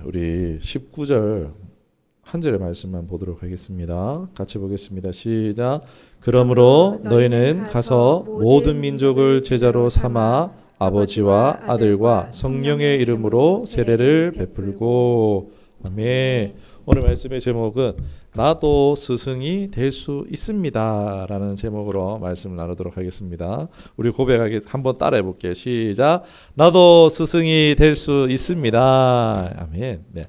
우리 19절 한 절의 말씀만 보도록 하겠습니다. 같이 보겠습니다. 시작. 그러므로 너희는 가서 모든 민족을 제자로 삼아 아버지와 아들과 성령의 이름으로 세례를 베풀고. 아멘. 오늘 말씀의 제목은 나도 스승이 될 수 있습니다 라는 제목으로 말씀을 나누도록 하겠습니다. 우리 고백하기 한번 따라해 볼게요. 시작. 나도 스승이 될 수 있습니다. 아멘. 네.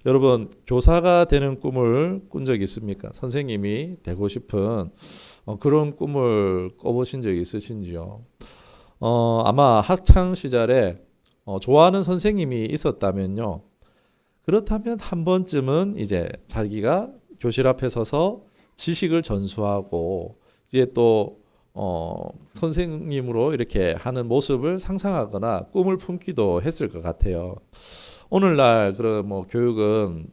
여러분, 교사가 되는 꿈을 꾼 적 있습니까? 선생님이 되고 싶은 그런 꿈을 꿔보신 적이 있으신지요? 아마 학창 시절에 좋아하는 선생님이 있었다면요. 그렇다면 한 번쯤은 이제 자기가 교실 앞에 서서 지식을 전수하고 이제 또 선생님으로 이렇게 하는 모습을 상상하거나 꿈을 품기도 했을 것 같아요. 오늘날 그런 교육은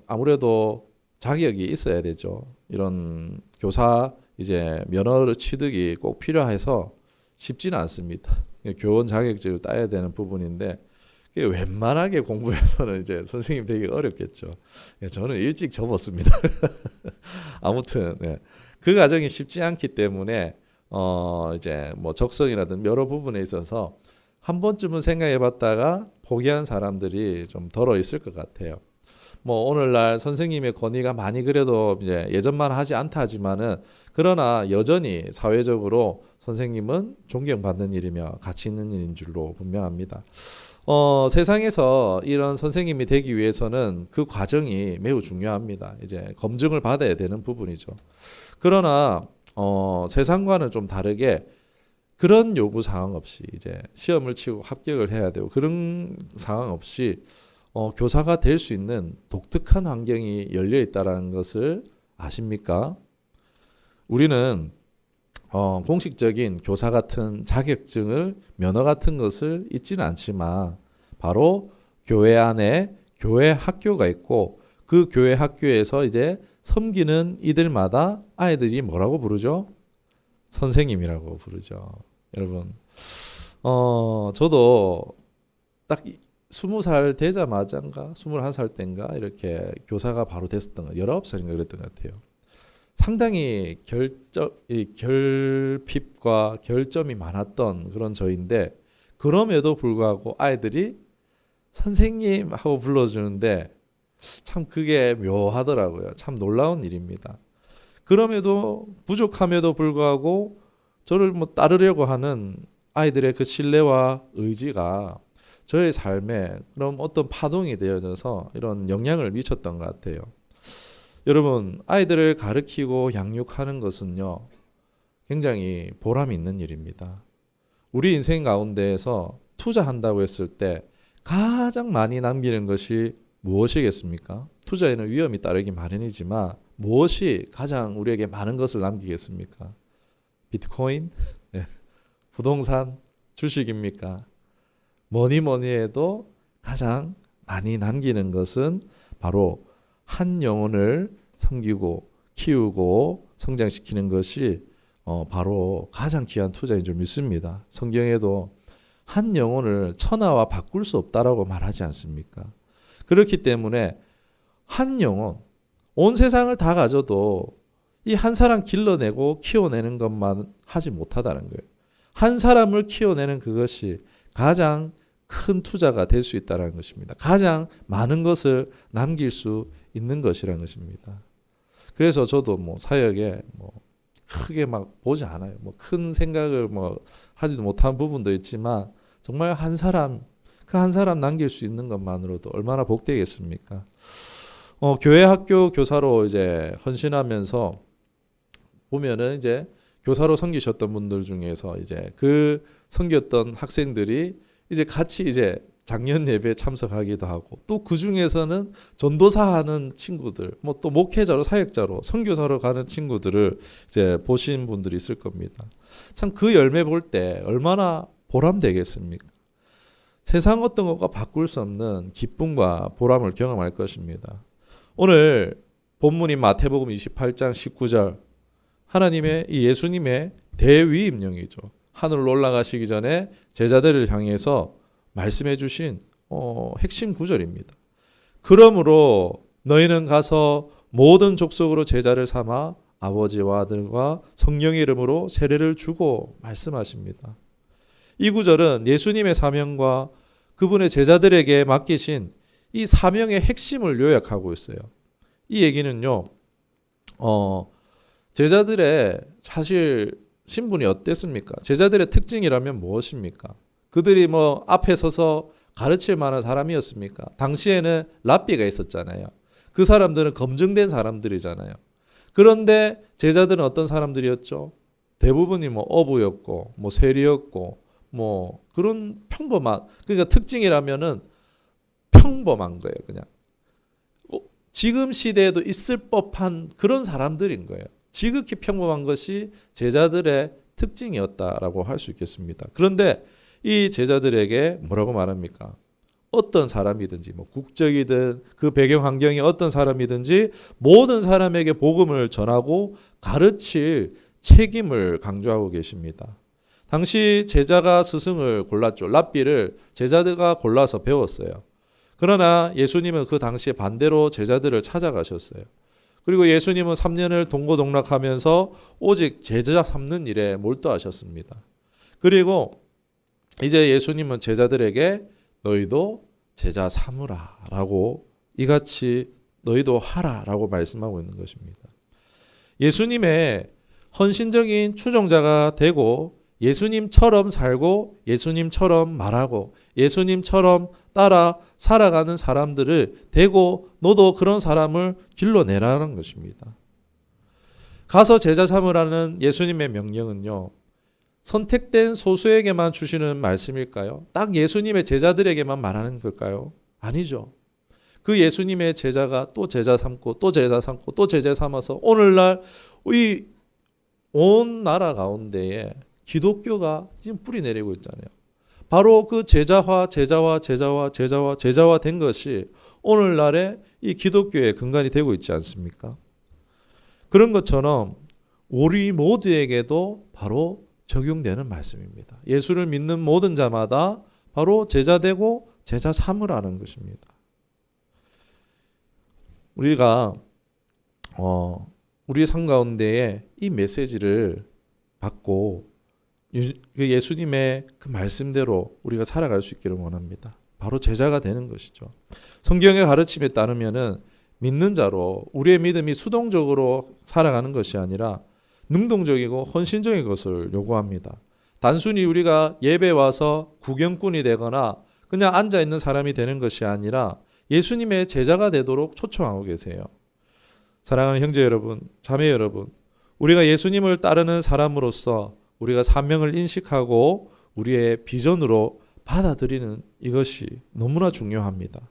아무래도 자격이 있어야 되죠. 이런 교사 이제 면허 취득이 꼭 필요해서 쉽지는 않습니다. 교원 자격증을 따야 되는 부분인데 웬만하게 공부해서는 이제 선생님 되기 어렵겠죠. 저는 일찍 접었습니다. 아무튼 그 과정이 쉽지 않기 때문에 이제 적성이라든 여러 부분에 있어서 한 번쯤은 생각해봤다가 포기한 사람들이 좀 덜어 있을 것 같아요. 오늘날 선생님의 권위가 많이 그래도 이제 예전만 하지 않다 하지만은 그러나 여전히 사회적으로 선생님은 존경받는 일이며 가치 있는 일인 줄로 분명합니다. 세상에서 이런 선생님이 되기 위해서는 그 과정이 매우 중요합니다. 이제 검증을 받아야 되는 부분이죠. 그러나 세상과는 좀 다르게 그런 요구 사항 없이 이제 시험을 치고 합격을 해야 되고 그런 상황 없이 교사가 될 수 있는 독특한 환경이 열려 있다는 것을 아십니까? 우리는 공식적인 교사 같은 자격증을 면허 같은 것을 있지는 않지만 바로 교회 안에 교회 학교가 있고 그 교회 학교에서 이제 섬기는 이들마다 아이들이 뭐라고 부르죠? 선생님이라고 부르죠. 여러분, 저도 딱 20살 되자마자인가 21살 때인가 이렇게 교사가 바로 됐었던 거 19살인가 그랬던 것 같아요. 상당히 결핍과 결점이 많았던 그런 저인데 그럼에도 불구하고 아이들이 선생님 하고 불러주는데 참 그게 묘하더라고요. 참 놀라운 일입니다. 그럼에도 부족함에도 불구하고 저를 따르려고 하는 아이들의 그 신뢰와 의지가 저의 삶에 그런 어떤 파동이 되어져서 이런 영향을 미쳤던 것 같아요. 여러분, 아이들을 가르치고 양육하는 것은요, 굉장히 보람이 있는 일입니다. 우리 인생 가운데에서 투자한다고 했을 때 가장 많이 남기는 것이 무엇이겠습니까? 투자에는 위험이 따르기 마련이지만 무엇이 가장 우리에게 많은 것을 남기겠습니까? 비트코인? 네. 부동산? 주식입니까? 뭐니 해도 가장 많이 남기는 것은 바로 한 영혼을 섬기고 키우고 성장시키는 것이 바로 가장 귀한 투자인 줄 믿습니다. 성경에도 한 영혼을 천하와 바꿀 수 없다라고 말하지 않습니까? 그렇기 때문에 한 영혼, 온 세상을 다 가져도 이 한 사람 길러내고 키워내는 것만 하지 못하다는 거예요. 한 사람을 키워내는 그것이 가장 큰 투자가 될 수 있다는 것입니다. 가장 많은 것을 남길 수 있는 것이라는 것입니다. 그래서 저도 사역에 크게 보지 않아요. 큰 생각을 하지도 못한 부분도 있지만 정말 한 사람, 그 한 사람 남길 수 있는 것만으로도 얼마나 복되겠습니까? 교회 학교 교사로 이제 헌신하면서 보면은 이제 교사로 섬기셨던 분들 중에서 이제 그 섬겼던 학생들이 이제 같이 이제 작년 예배에 참석하기도 하고 또 그 중에서는 전도사 하는 친구들, 또 목회자로 사역자로 선교사로 가는 친구들을 이제 보신 분들이 있을 겁니다. 참 그 열매 볼 때 얼마나 보람되겠습니까? 세상 어떤 것과 바꿀 수 없는 기쁨과 보람을 경험할 것입니다. 오늘 본문인 마태복음 28장 19절 하나님의 이 예수님의 대위임령이죠. 하늘로 올라가시기 전에 제자들을 향해서 말씀해 주신 핵심 구절입니다. 그러므로 너희는 가서 모든 족속으로 제자를 삼아 아버지와 아들과 성령의 이름으로 세례를 주고 말씀하십니다. 이 구절은 예수님의 사명과 그분의 제자들에게 맡기신 이 사명의 핵심을 요약하고 있어요. 이 얘기는요, 제자들의 사실 신분이 어땠습니까? 제자들의 특징이라면 무엇입니까? 그들이 뭐 앞에 서서 가르칠 만한 사람이었습니까? 당시에는 랍비가 있었잖아요. 그 사람들은 검증된 사람들이잖아요. 그런데 제자들은 어떤 사람들이었죠? 대부분이 뭐 어부였고, 뭐 세리였고, 뭐 그런 평범한, 그러니까 특징이라면은 평범한 거예요, 그냥. 지금 시대에도 있을 법한 그런 사람들인 거예요. 지극히 평범한 것이 제자들의 특징이었다라고 할 수 있겠습니다. 그런데 이 제자들에게 뭐라고 말합니까? 어떤 사람이든지 뭐 국적이든 그 배경 환경이 어떤 사람이든지 모든 사람에게 복음을 전하고 가르칠 책임을 강조하고 계십니다. 당시 제자가 스승을 골랐죠. 랍비를 제자들과 골라서 배웠어요. 그러나 예수님은 그 당시에 반대로 제자들을 찾아가셨어요. 그리고 예수님은 3년을 동고동락하면서 오직 제자 삼는 일에 몰두하셨습니다. 그리고 이제 예수님은 제자들에게 너희도 제자 삼으라 라고 이같이 너희도 하라 라고 말씀하고 있는 것입니다. 예수님의 헌신적인 추종자가 되고 예수님처럼 살고 예수님처럼 말하고 예수님처럼 따라 살아가는 사람들을 되고 너도 그런 사람을 길러내라는 것입니다. 가서 제자 삼으라는 예수님의 명령은요, 선택된 소수에게만 주시는 말씀일까요? 딱 예수님의 제자들에게만 말하는 걸까요? 아니죠. 그 예수님의 제자가 또 제자 삼고 또 제자 삼고 또 제자 삼아서 오늘날 이 온 나라 가운데에 기독교가 지금 뿌리 내리고 있잖아요. 바로 그 제자화 된 것이 오늘날의 이 기독교의 근간이 되고 있지 않습니까? 그런 것처럼 우리 모두에게도 바로 적용되는 말씀입니다. 예수를 믿는 모든 자마다 바로 제자 되고 제자 삼으라는 것입니다. 우리가 우리 삶 가운데에 이 메시지를 받고 예수님의 그 말씀대로 우리가 살아갈 수 있기를 원합니다. 바로 제자가 되는 것이죠. 성경의 가르침에 따르면은 믿는 자로 우리의 믿음이 수동적으로 살아가는 것이 아니라 능동적이고 헌신적인 것을 요구합니다. 단순히 우리가 예배 와서 구경꾼이 되거나 그냥 앉아 있는 사람이 되는 것이 아니라 예수님의 제자가 되도록 초청하고 계세요. 사랑하는 형제 여러분, 자매 여러분, 우리가 예수님을 따르는 사람으로서 우리가 사명을 인식하고 우리의 비전으로 받아들이는 이것이 너무나 중요합니다.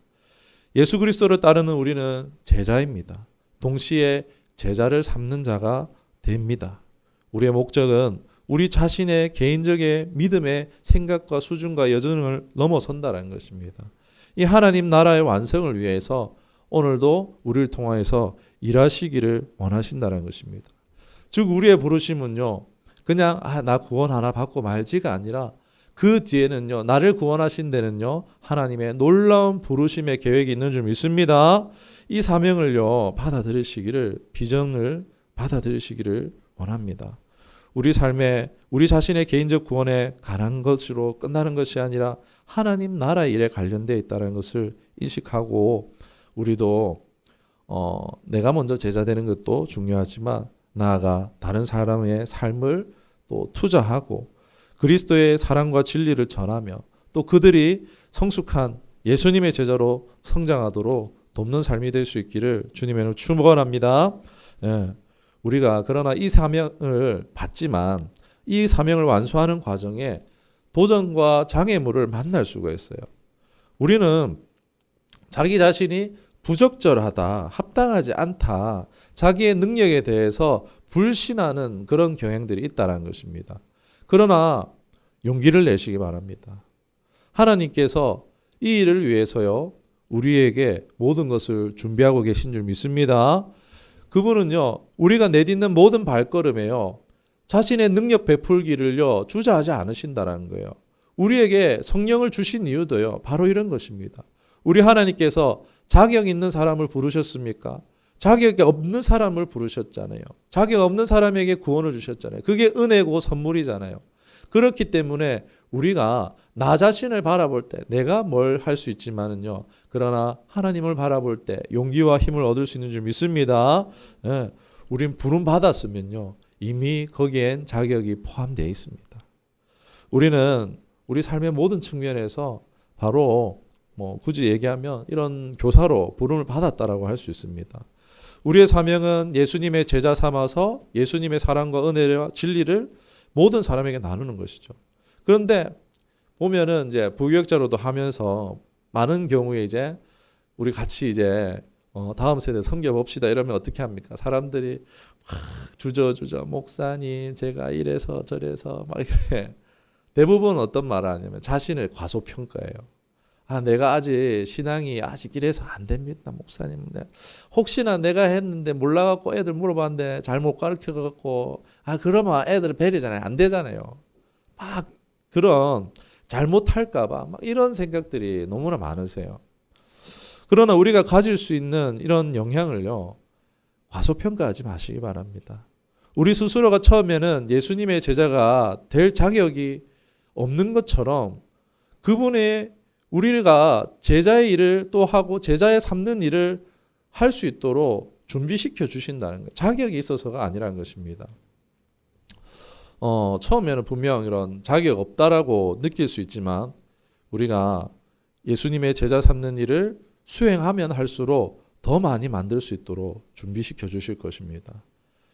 예수 그리스도를 따르는 우리는 제자입니다. 동시에 제자를 삼는 자가 됩니다. 우리의 목적은 우리 자신의 개인적인 믿음의 생각과 수준과 여정을 넘어선다는 것입니다. 이 하나님 나라의 완성을 위해서 오늘도 우리를 통하여서 일하시기를 원하신다는 것입니다. 즉 우리의 부르심은요, 그냥 나 구원 하나 받고 말지가 아니라 그 뒤에는요, 나를 구원하신 데는요, 하나님의 놀라운 부르심의 계획이 있는 줄 믿습니다. 이 사명을요, 받아들이시기를, 비전을 받아들이시기를 원합니다. 우리 삶에 우리 자신의 개인적 구원에 관한 것으로 끝나는 것이 아니라 하나님 나라 일에 관련되어 있다는 것을 인식하고 우리도 내가 먼저 제자 되는 것도 중요하지만 나아가 다른 사람의 삶을 또 투자하고 그리스도의 사랑과 진리를 전하며 또 그들이 성숙한 예수님의 제자로 성장하도록 돕는 삶이 될 수 있기를 주님의 이름으로 축원합니다. 우리가 그러나 이 사명을 받지만 이 사명을 완수하는 과정에 도전과 장애물을 만날 수가 있어요. 우리는 자기 자신이 부적절하다, 합당하지 않다, 자기의 능력에 대해서 불신하는 그런 경향들이 있다는 것입니다. 그러나 용기를 내시기 바랍니다. 하나님께서 이 일을 위해서요, 우리에게 모든 것을 준비하고 계신 줄 믿습니다. 그분은요, 우리가 내딛는 모든 발걸음에요, 자신의 능력 베풀기를요, 주저하지 않으신다는 거예요. 우리에게 성령을 주신 이유도요. 바로 이런 것입니다. 우리 하나님께서 자격 있는 사람을 부르셨습니까? 자격이 없는 사람을 부르셨잖아요. 자격 없는 사람에게 구원을 주셨잖아요. 그게 은혜고 선물이잖아요. 그렇기 때문에 우리가 나 자신을 바라볼 때 내가 뭘 할 수 있지만은요. 그러나 하나님을 바라볼 때 용기와 힘을 얻을 수 있는 줄 믿습니다. 예, 우린 부름 받았으면요. 이미 거기엔 자격이 포함되어 있습니다. 우리는 우리 삶의 모든 측면에서 바로 굳이 얘기하면 이런 교사로 부름을 받았다라고 할 수 있습니다. 우리의 사명은 예수님의 제자 삼아서 예수님의 사랑과 은혜와 진리를 모든 사람에게 나누는 것이죠. 그런데 보면은 이제 부교육자로도 하면서 많은 경우에 이제 우리 같이 이제 다음 세대 섬겨봅시다 이러면 어떻게 합니까? 사람들이 막 주저주저 목사님 제가 이래서 저래서 막 이렇게 대부분 어떤 말을 하냐면 자신을 과소평가해요. 내가 아직 신앙이 아직 이래서 안 됩니다, 목사님. 혹시나 내가 했는데 몰라갖고 애들 물어봤는데 잘못 가르쳐갖고 그러면 애들 배려잖아요. 안 되잖아요. 막 그런 잘못할까봐 막 이런 생각들이 너무나 많으세요. 그러나 우리가 가질 수 있는 이런 영향을요, 과소평가하지 마시기 바랍니다. 우리 스스로가 처음에는 예수님의 제자가 될 자격이 없는 것처럼 그분의 우리가 제자의 일을 또 하고 제자의 삼는 일을 할 수 있도록 준비시켜 주신다는 거예요. 자격이 있어서가 아니라는 것입니다. 처음에는 분명 이런 자격 없다라고 느낄 수 있지만 우리가 예수님의 제자 삼는 일을 수행하면 할수록 더 많이 만들 수 있도록 준비시켜 주실 것입니다.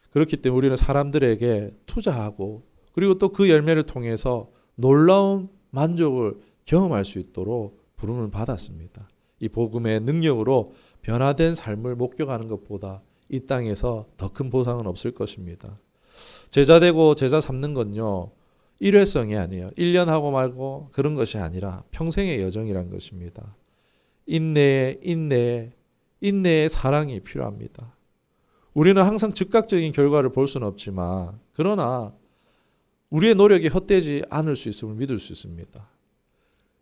그렇기 때문에 우리는 사람들에게 투자하고 그리고 또 그 열매를 통해서 놀라운 만족을 경험할 수 있도록 부름을 받았습니다. 이 복음의 능력으로 변화된 삶을 목격하는 것보다 이 땅에서 더 큰 보상은 없을 것입니다. 제자 되고 제자 삼는 건요, 일회성이 아니에요. 1년 하고 말고 그런 것이 아니라 평생의 여정이란 것입니다. 인내의 사랑이 필요합니다. 우리는 항상 즉각적인 결과를 볼 수는 없지만 그러나 우리의 노력이 헛되지 않을 수 있음을 믿을 수 있습니다.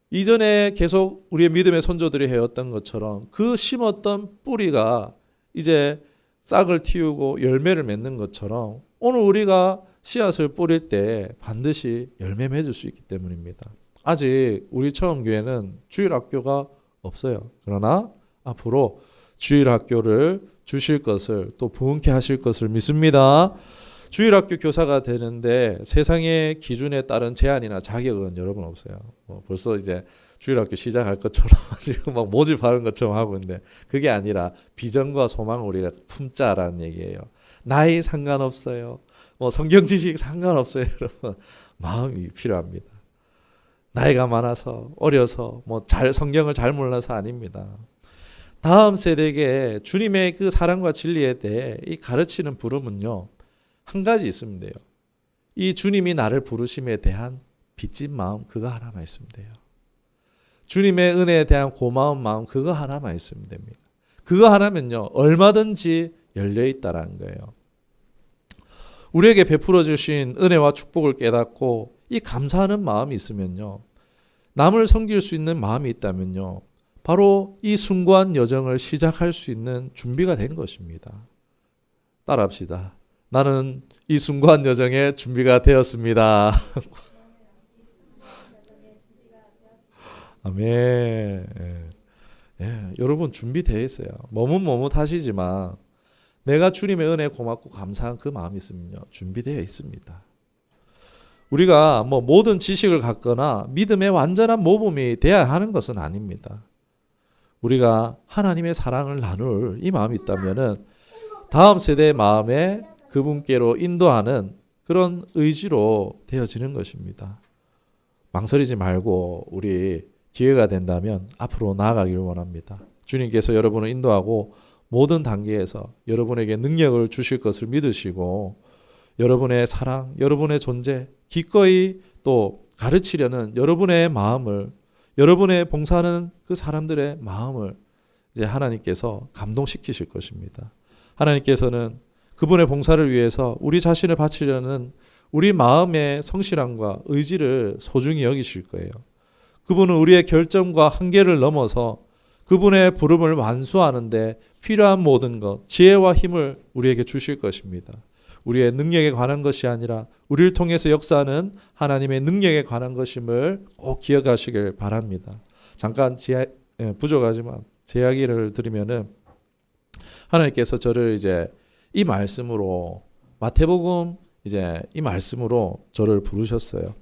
이전에 계속 우리의 믿음의 선조들이 해왔던 것처럼 그 심었던 뿌리가 이제 싹을 틔우고 열매를 맺는 것처럼 오늘 우리가 씨앗을 뿌릴 때 반드시 열매 맺을 수 있기 때문입니다. 아직 우리 처음 교회는 주일학교가 없어요. 그러나 앞으로 주일학교를 주실 것을 또 부흥케 하실 것을 믿습니다. 주일학교 교사가 되는데 세상의 기준에 따른 제한이나 자격은 여러분 없어요. 벌써 이제 주일학교 시작할 것처럼 지금 막 모집하는 것처럼 하고 있는데 그게 아니라 비전과 소망을 우리가 품자라는 얘기예요. 나이 상관없어요. 성경 지식 상관없어요. 여러분 마음이 필요합니다. 나이가 많아서 어려서 성경을 잘 몰라서 아닙니다. 다음 세대에게 주님의 그 사랑과 진리에 대해 이 가르치는 부름은요. 한 가지 있으면 돼요. 이 주님이 나를 부르심에 대한 빚진 마음 그거 하나만 있으면 돼요. 주님의 은혜에 대한 고마운 마음 그거 하나만 있으면 됩니다. 그거 하나면요. 얼마든지 열려있다라는 거예요. 우리에게 베풀어 주신 은혜와 축복을 깨닫고 이 감사하는 마음이 있으면요. 남을 섬길 수 있는 마음이 있다면요. 바로 이 숭고한 여정을 시작할 수 있는 준비가 된 것입니다. 따라합시다. 나는 이 숭고한 여정에 준비가 되었습니다. 아멘. 예, 여러분 준비되어 있어요. 머뭇머뭇하시지만 내가 주님의 은혜에 고맙고 감사한 그 마음이 있으면요. 준비되어 있습니다. 우리가 모든 지식을 갖거나 믿음의 완전한 모범이 돼야 하는 것은 아닙니다. 우리가 하나님의 사랑을 나눌 이 마음이 있다면은 다음 세대의 마음에 그분께로 인도하는 그런 의지로 되어지는 것입니다. 망설이지 말고 우리 기회가 된다면 앞으로 나아가기를 원합니다. 주님께서 여러분을 인도하고 모든 단계에서 여러분에게 능력을 주실 것을 믿으시고 여러분의 사랑, 여러분의 존재, 기꺼이 또 가르치려는 여러분의 마음을 여러분의 봉사하는 그 사람들의 마음을 이제 하나님께서 감동시키실 것입니다. 하나님께서는 그분의 봉사를 위해서 우리 자신을 바치려는 우리 마음의 성실함과 의지를 소중히 여기실 거예요. 그분은 우리의 결점과 한계를 넘어서 그분의 부름을 완수하는데 필요한 모든 것, 지혜와 힘을 우리에게 주실 것입니다. 우리의 능력에 관한 것이 아니라 우리를 통해서 역사하는 하나님의 능력에 관한 것임을 꼭 기억하시길 바랍니다. 잠깐 부족하지만 제 이야기를 들으면은 하나님께서 저를 이제 이 말씀으로 마태복음 이제 이 말씀으로 저를 부르셨어요.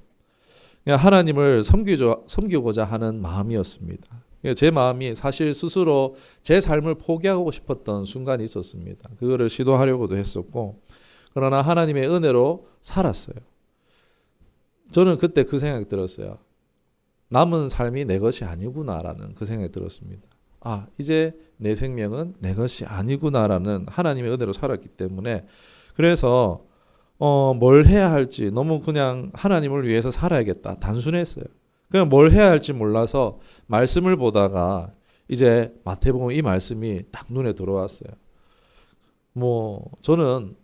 하나님을 섬기고자 하는 마음이었습니다. 제 마음이 사실 스스로 제 삶을 포기하고 싶었던 순간이 있었습니다. 그거를 시도하려고도 했었고, 그러나 하나님의 은혜로 살았어요. 저는 그때 그 생각이 들었어요. 남은 삶이 내 것이 아니구나라는 그 생각이 들었습니다. 아, 이제 내 생명은 내 것이 아니구나라는 하나님의 은혜로 살았기 때문에, 그래서 뭘 해야 할지 너무 그냥 하나님을 위해서 살아야겠다 단순했어요. 그냥 뭘 해야 할지 몰라서 말씀을 보다가 이제 마태복음 이 말씀이 딱 눈에 들어왔어요. 저는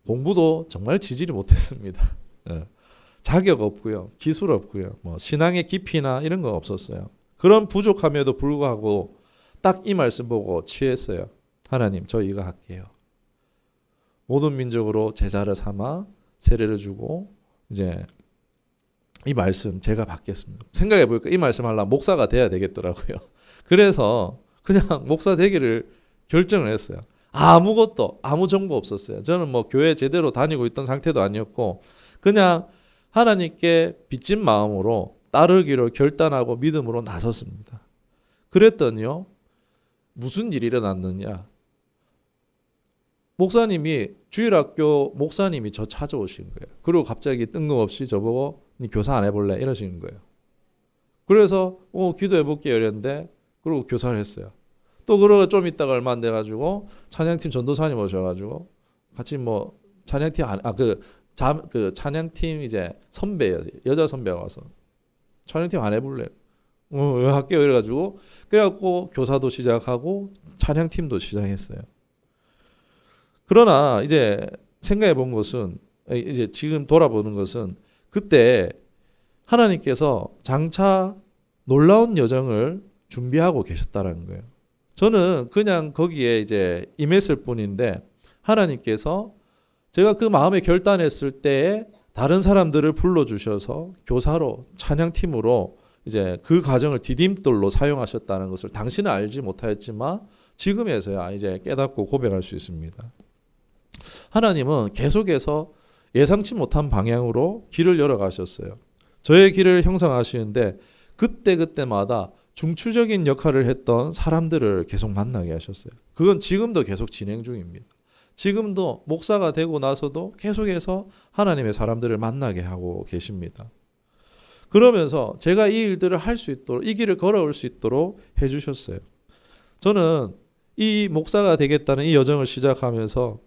공부도 정말 지지를 못했습니다. 자격 없고요, 기술 없고요, 신앙의 깊이나 이런 거 없었어요. 그런 부족함에도 불구하고 딱 이 말씀 보고 취했어요. 하나님, 저 이거 할게요. 모든 민족으로 제자를 삼아 세례를 주고 이제 이 말씀 제가 받겠습니다. 생각해 보니까 이 말씀 하려면 목사가 돼야 되겠더라고요. 그래서 그냥 목사 되기를 결정을 했어요. 아무것도 아무 정보 없었어요. 저는 교회 제대로 다니고 있던 상태도 아니었고 그냥 하나님께 빚진 마음으로 따르기로 결단하고 믿음으로 나섰습니다. 그랬더니요, 무슨 일이 일어났느냐. 목사님이 주일학교 목사님이 저 찾아오신 거예요. 그리고 갑자기 뜬금없이 저보고 니 교사 안 해볼래? 이러시는 거예요. 그래서 기도해볼게요 이랬는데 그리고 교사를 했어요. 또 그러고 좀 있다가 얼마 안 돼가지고 찬양팀 전도사님 오셔가지고 같이 찬양팀 찬양팀 이제 선배예요. 여자 선배가 와서 찬양팀 안 해볼래? 할게요 이래가지고 그래갖고 교사도 시작하고 찬양팀도 시작했어요. 그러나 이제 생각해 본 것은 이제 지금 돌아보는 것은 그때 하나님께서 장차 놀라운 여정을 준비하고 계셨다는 거예요. 저는 그냥 거기에 이제 임했을 뿐인데 하나님께서 제가 그 마음에 결단했을 때에 다른 사람들을 불러주셔서 교사로 찬양팀으로 이제 그 과정을 디딤돌로 사용하셨다는 것을 당신은 알지 못하였지만 지금에서야 이제 깨닫고 고백할 수 있습니다. 하나님은 계속해서 예상치 못한 방향으로 길을 열어가셨어요. 저의 길을 형성하시는데 그때마다 중추적인 역할을 했던 사람들을 계속 만나게 하셨어요. 그건 지금도 계속 진행 중입니다. 지금도 목사가 되고 나서도 계속해서 하나님의 사람들을 만나게 하고 계십니다. 그러면서 제가 이 일들을 할 수 있도록, 이 길을 걸어올 수 있도록 해주셨어요. 저는 이 목사가 되겠다는 이 여정을 시작하면서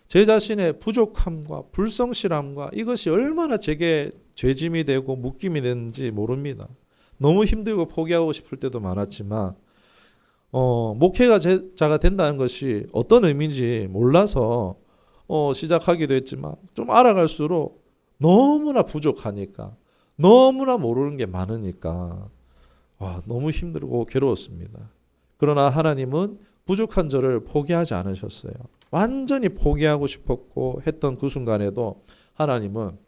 제 자신의 부족함과 불성실함과 이것이 얼마나 제게 죄짐이 되고 묶임이 되는지 모릅니다. 너무 힘들고 포기하고 싶을 때도 많았지만 목회자가 된다는 것이 어떤 의미인지 몰라서 시작하기도 했지만 좀 알아갈수록 너무나 부족하니까 너무나 모르는 게 많으니까 너무 힘들고 괴로웠습니다. 그러나 하나님은 부족한 저를 포기하지 않으셨어요. 완전히 포기하고 싶었고 했던 그 순간에도 하나님은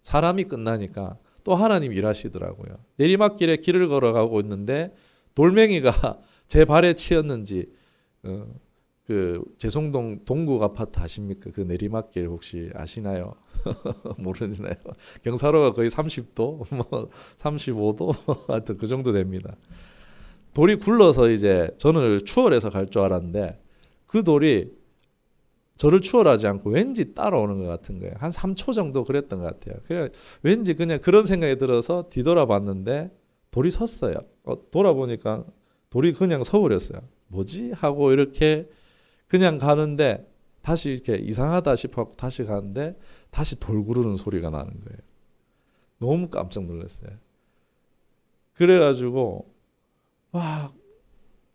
사람이 끝나니까 또 하나님 일하시더라고요. 내리막길에 길을 걸어가고 있는데 돌멩이가 제 발에 치였는지 그 제송동 동국 아파트 아십니까? 그 내리막길 혹시 아시나요? 모르시나요? 경사로가 거의 30도, 35도 하여튼 그 정도 됩니다. 돌이 굴러서 이제 저는 추월해서 갈 줄 알았는데 그 돌이 저를 추월하지 않고 왠지 따라오는 것 같은 거예요. 한 3초 정도 그랬던 것 같아요. 그래 왠지 그냥 그런 생각이 들어서 뒤돌아봤는데 돌이 섰어요. 돌아보니까 돌이 그냥 서버렸어요. 뭐지? 하고 이렇게 그냥 가는데 다시 이렇게 이상하다 싶어 다시 가는데 다시 돌 구르는 소리가 나는 거예요. 너무 깜짝 놀랐어요. 그래가지고 막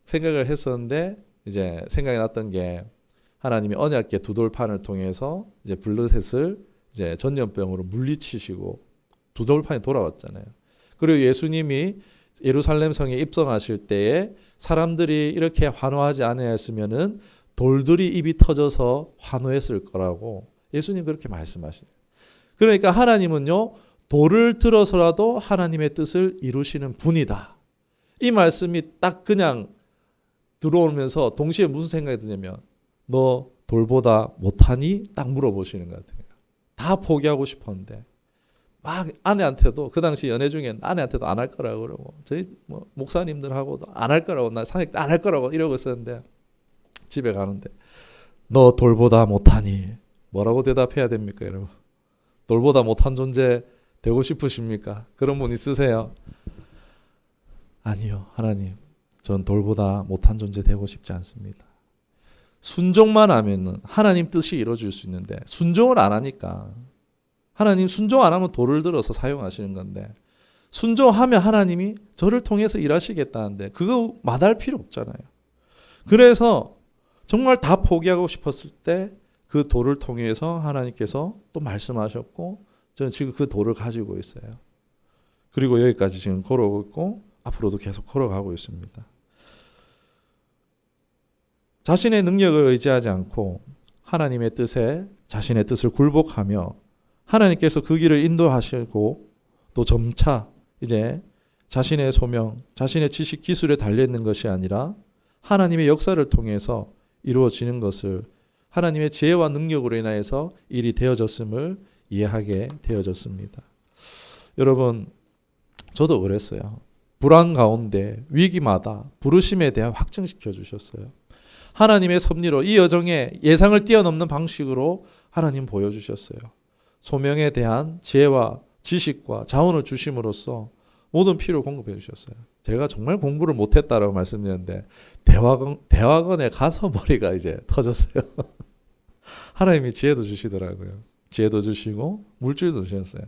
생각을 했었는데 이제 생각이 났던 게 하나님이 언약궤 두 돌판을 통해서 이제 블루셋을 이제 전염병으로 물리치시고 두 돌판이 돌아왔잖아요. 그리고 예수님이 예루살렘 성에 입성하실 때에 사람들이 이렇게 환호하지 않았으면은 돌들이 입이 터져서 환호했을 거라고 예수님 그렇게 말씀하시죠. 그러니까 하나님은요, 돌을 들어서라도 하나님의 뜻을 이루시는 분이다. 이 말씀이 딱 그냥 들어오면서 동시에 무슨 생각이 드냐면, 너 돌보다 못하니? 딱 물어보시는 것 같아요. 다 포기하고 싶었는데 막 아내한테도, 그 당시 연애 중에 아내한테도 안 할 거라고 그러고, 저희 뭐 목사님들하고도 안 할 거라고, 나 상해 안 할 거라고 이러고 있었는데, 집에 가는데 너 돌보다 못하니? 뭐라고 대답해야 됩니까, 여러분? 돌보다 못한 존재 되고 싶으십니까? 그런 분 있으세요? 아니요, 하나님, 전 돌보다 못한 존재 되고 싶지 않습니다. 순종만 하면은 하나님 뜻이 이루어질 수 있는데, 순종을 안 하니까, 하나님 순종 안 하면 돌을 들어서 사용하시는 건데, 순종하면 하나님이 저를 통해서 일하시겠다는데 그거 마다할 필요 없잖아요. 그래서 정말 다 포기하고 싶었을 때 그 돌을 통해서 하나님께서 또 말씀하셨고, 저는 지금 그 돌을 가지고 있어요. 그리고 여기까지 지금 걸어오고 있고 앞으로도 계속 걸어가고 있습니다. 자신의 능력을 의지하지 않고 하나님의 뜻에 자신의 뜻을 굴복하며 하나님께서 그 길을 인도하시고, 또 점차 이제 자신의 소명, 자신의 지식, 기술에 달려있는 것이 아니라 하나님의 역사를 통해서 이루어지는 것을, 하나님의 지혜와 능력으로 인하여서 일이 되어졌음을 이해하게 되어졌습니다. 여러분, 저도 그랬어요. 불안 가운데 위기마다 부르심에 대한 확증시켜 주셨어요. 하나님의 섭리로 이 여정에 예상을 뛰어넘는 방식으로 하나님 보여주셨어요. 소명에 대한 지혜와 지식과 자원을 주심으로써 모든 필요를 공급해 주셨어요. 제가 정말 공부를 못했다라고 말씀드렸는데 대학원에 가서 머리가 이제 터졌어요. 하나님이 지혜도 주시더라고요. 지혜도 주시고 물질도 주셨어요.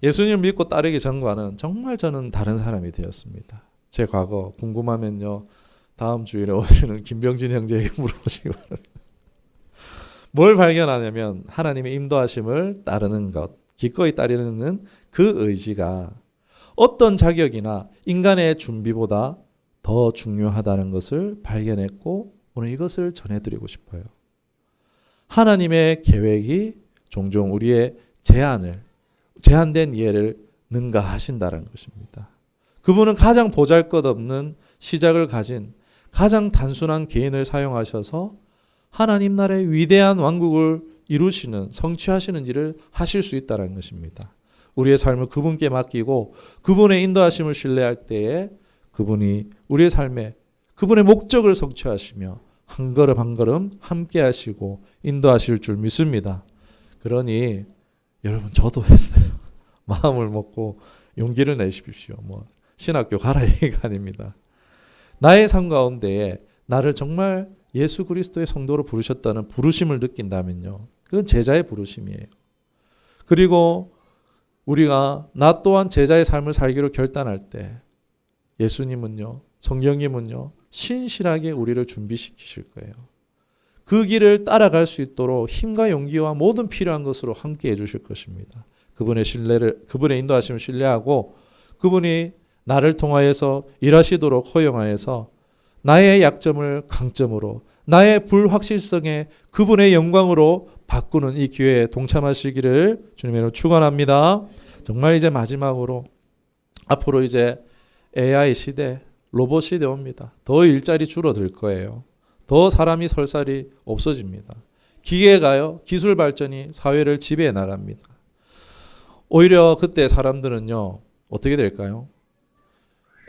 예수님을 믿고 따르기 전과는 정말 저는 다른 사람이 되었습니다. 제 과거 궁금하면요, 다음 주일에 오시는 김병진 형제에게 물어보시기 바랍니다. 뭘 발견하냐면, 하나님의 인도하심을 따르는 것, 기꺼이 따르는 그 의지가 어떤 자격이나 인간의 준비보다 더 중요하다는 것을 발견했고, 오늘 이것을 전해드리고 싶어요. 하나님의 계획이 종종 우리의 제한된 이해를 능가하신다는 것입니다. 그분은 가장 보잘것없는 시작을 가진 가장 단순한 개인을 사용하셔서 하나님 나라의 위대한 왕국을 이루시는, 성취하시는 일을 하실 수 있다는 것입니다. 우리의 삶을 그분께 맡기고 그분의 인도하심을 신뢰할 때에 그분이 우리의 삶에 그분의 목적을 성취하시며 한 걸음 한 걸음 함께 하시고 인도하실 줄 믿습니다. 그러니 여러분, 저도 했어요. 마음을 먹고 용기를 내십시오. 신학교 가라 얘기가 아닙니다. 나의 삶 가운데에 나를 정말 예수 그리스도의 성도로 부르셨다는 부르심을 느낀다면요, 그건 제자의 부르심이에요. 그리고 우리가 나 또한 제자의 삶을 살기로 결단할 때 예수님은요, 성령님은요, 신실하게 우리를 준비시키실 거예요. 그 길을 따라갈 수 있도록 힘과 용기와 모든 필요한 것으로 함께 해주실 것입니다. 그분의 인도하심을 신뢰하고 그분이 나를 통하여서 일하시도록 허용하여서 나의 약점을 강점으로, 나의 불확실성에 그분의 영광으로 바꾸는 이 기회에 동참하시기를 주님의 이름으로 축원합니다. 정말 이제 마지막으로, 앞으로 이제 AI 시대, 로봇 시대 옵니다. 더 일자리 줄어들 거예요. 더 사람이 설 살이 없어집니다. 기계가요, 기술 발전이 사회를 지배해 나갑니다. 오히려 그때 사람들은요, 어떻게 될까요?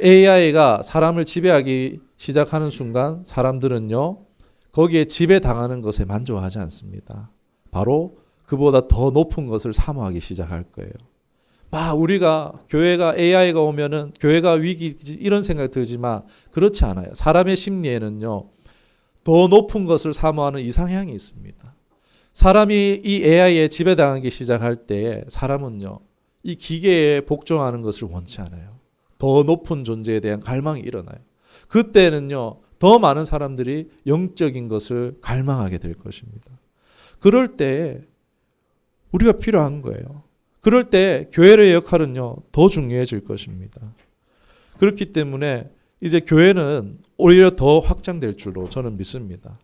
AI가 사람을 지배하기 시작하는 순간 사람들은요, 거기에 지배당하는 것에 만족하지 않습니다. 바로 그보다 더 높은 것을 사모하기 시작할 거예요. 우리가 교회가 AI가 오면은 교회가 위기지 이런 생각이 들지만 그렇지 않아요. 사람의 심리에는요, 더 높은 것을 사모하는 이상향이 있습니다. 사람이 이 AI에 지배당하기 시작할 때에 사람은요, 이 기계에 복종하는 것을 원치 않아요. 더 높은 존재에 대한 갈망이 일어나요. 그때는요, 더 많은 사람들이 영적인 것을 갈망하게 될 것입니다. 그럴 때 우리가 필요한 거예요. 그럴 때 교회의 역할은요, 더 중요해질 것입니다. 그렇기 때문에 이제 교회는 오히려 더 확장될 줄로 저는 믿습니다.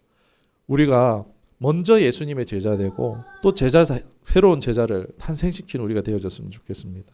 우리가 먼저 예수님의 제자 되고 또 새로운 제자를 탄생시키는 우리가 되어졌으면 좋겠습니다.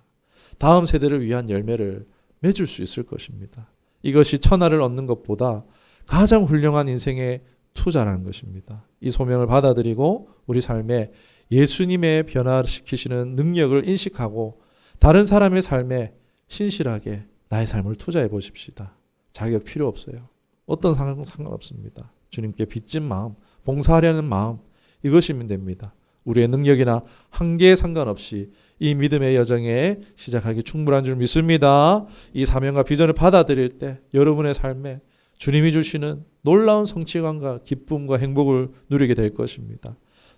다음 세대를 위한 열매를 맺을 수 있을 것입니다. 이것이 천하를 얻는 것보다 가장 훌륭한 인생의 투자라는 것입니다. 이 소명을 받아들이고 우리 삶에 예수님의 변화시키시는 능력을 인식하고 다른 사람의 삶에 신실하게 나의 삶을 투자해 보십시다. 자격 필요 없어요. 어떤 상황도 상관없습니다. 주님께 빚진 마음, 봉사하려는 마음, 이것이면 됩니다. 우리의 능력이나 한계에 상관없이 이 믿음의 여정에 시작하기 충분한 줄 믿습니다. 이 사명과 비전을 받아들일 때 여러분의 삶에 주님이 주시는 놀라운 성취감과 기쁨과 행복을 누리게 될 것입니다.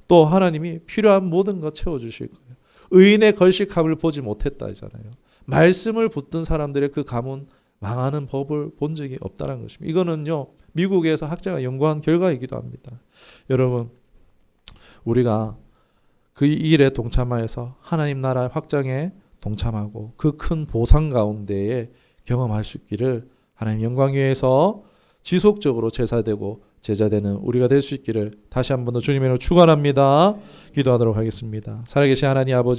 또 하나님이 필요한 모든 것 채워주실 거예요. 의인의 걸식함을 보지 못했다 하잖아요. 말씀을 붙든 사람들의 그 가문 망하는 법을 본 적이 없다는 것입니다. 이거는요, 미국에서 학자가 연구한 결과이기도 합니다. 여러분, 우리가 그 일에 동참하여서 하나님 나라 확장에 동참하고 그 큰 보상 가운데에 경험할 수 있기를 하나님 영광 위에서 지속적으로 제사되고 제자되는 우리가 될 수 있기를 다시 한 번 더 주님의 이름으로 축원합니다. 기도하도록 하겠습니다. 살아계신 하나님 아버지,